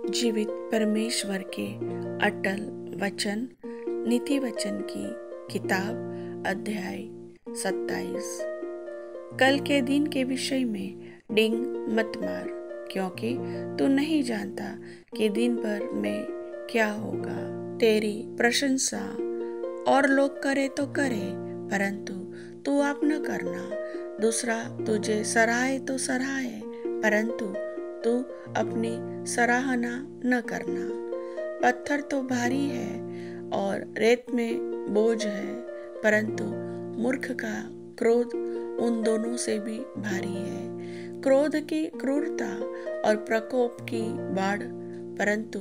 जीवित परमेश्वर के अटल वचन नीति वचन की किताब अध्याय 27। कल के दिन के विषय में डिंग मत मार, क्योंकि तू नहीं जानता कि दिन भर में क्या होगा। तेरी प्रशंसा और लोग करे तो करे, परंतु तू आप न करना। दूसरा तुझे सराहे तो सराहे, परंतु तू अपनी सराहना न करना। पत्थर तो भारी है और रेत में बोझ है, परंतु मूर्ख का क्रोध उन दोनों से भी भारी है। क्रोध की क्रूरता और प्रकोप की बाढ़, परंतु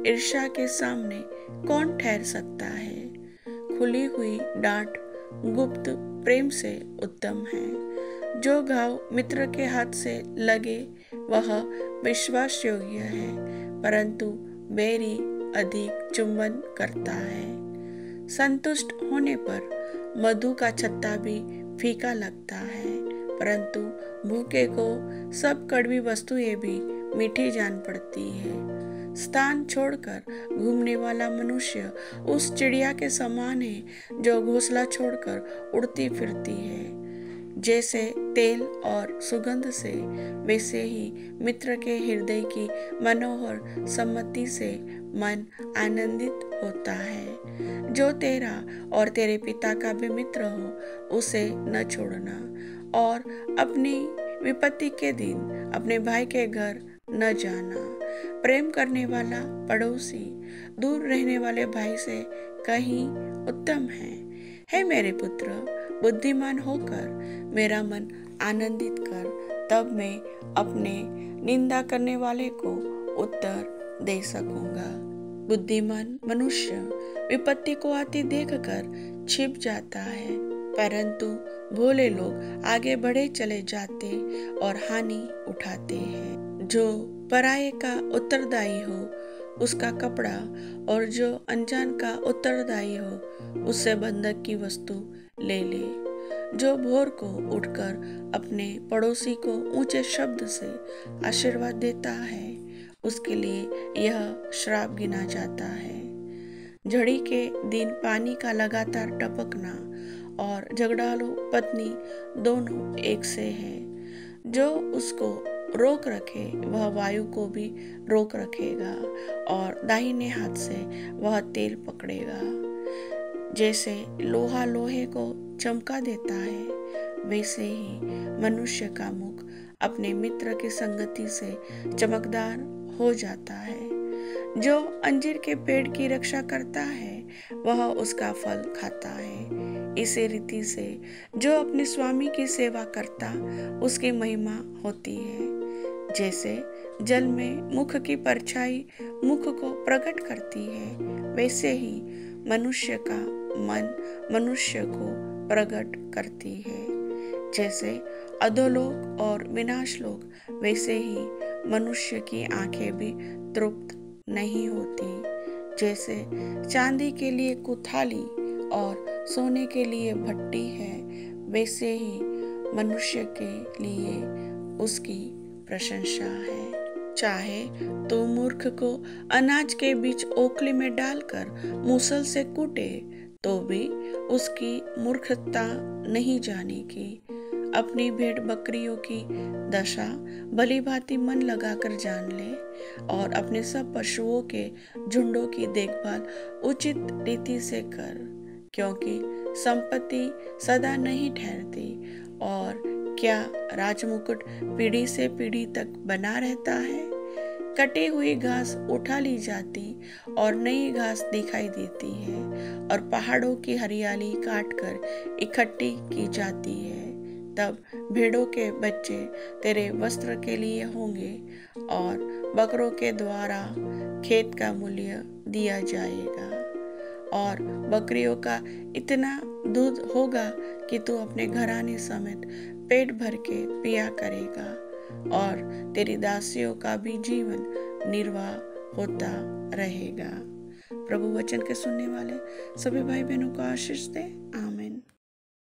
ईर्ष्या के सामने कौन ठहर सकता है। खुली हुई डांट गुप्त प्रेम से उत्तम है। जो घाव मित्र के हाथ से लगे वह विश्वास योग्य है, परंतु बैरी अधिक चुंबन करता है। संतुष्ट होने पर मधु का छत्ता भी फीका लगता है, परंतु भूखे को सब कड़वी वस्तुएं भी मीठी जान पड़ती है। स्थान छोड़कर घूमने वाला मनुष्य उस चिड़िया के समान है जो घोंसला छोड़कर उड़ती फिरती है। जैसे तेल और सुगंध से, वैसे ही मित्र के हृदय की मनोहर सम्मति से मन आनंदित होता है। जो तेरा और तेरे पिता का भी मित्र हो, उसे न छोड़ना, और अपनी विपत्ति के दिन अपने भाई के घर न जाना। प्रेम करने वाला पड़ोसी दूर रहने वाले भाई से कहीं उत्तम है। मेरे पुत्र, बुद्धिमान होकर मेरा मन आनंदित कर, तब मैं अपने निंदा करने वाले को उत्तर दे सकूंगा। बुद्धिमान मनुष्य विपत्ति को आती देखकर छिप जाता है, परंतु भोले लोग आगे बढ़े चले जाते और हानि उठाते हैं। जो पराये का उत्तरदायी हो उसका कपड़ा, और जो अनजान का उत्तरदायी हो उससे बंधक की वस्तु ले ले। जो भोर को उठकर अपने पड़ोसी को ऊंचे शब्द से आशीर्वाद देता है, उसके लिए यह श्राप गिना जाता है। झड़ी के दिन पानी का लगातार टपकना और झगड़ालू पत्नी दोनों एक से है। जो उसको रोक रखे वह वायु को भी रोक रखेगा, और दाहिने हाथ से वह तेल पकड़ेगा। जैसे लोहा लोहे को चमका देता है, वैसे ही मनुष्य का मुख अपने मित्र की संगति से चमकदार हो जाता है। जो अंजीर के पेड़ की रक्षा करता है वह उसका फल खाता है। इसी रीति से जो अपने स्वामी की सेवा करता उसकी महिमा होती है। जैसे जल में मुख की परछाई मुख को प्रकट करती है, वैसे ही मनुष्य का मन मनुष्य को प्रकट करती है। जैसे अधोलोक और विनाशलोक, वैसे ही मनुष्य की आंखें भी तृप्त नहीं होती। जैसे चांदी के लिए कुथाली और सोने के लिए भट्टी है, वैसे ही मनुष्य के लिए उसकी प्रशंसा है। चाहे तो मूर्ख को अनाज के बीच ओखली में डालकर मूसल से कूटे, तो भी उसकी मूर्खता नहीं जानेगी। अपनी भेड़ बकरियों की दशा भली भांति मन लगाकर जान ले, और अपने सब पशुओं के झुंडों की देखभाल उचित रीति से कर, क्योंकि संपत्ति सदा नहीं ठहरती, और क्या राजमुकुट पीढ़ी से पीढ़ी तक बना रहता है। कटी हुई घास उठा ली जाती और नई घास दिखाई देती है, और पहाड़ों की हरियाली काटकर इकट्ठी की जाती है। तब भेड़ों के बच्चे तेरे वस्त्र के लिए होंगे, और बकरों के द्वारा खेत का मूल्य दिया जाएगा, और बकरियों का इतना दूध होगा कि तू अपने घराने समेत पेट भर के पिया करेगा, और तेरी दासियों का भी जीवन निर्वाह होता रहेगा। प्रभु वचन के सुनने वाले सभी भाई बहनों को आशीष दे। आमीन।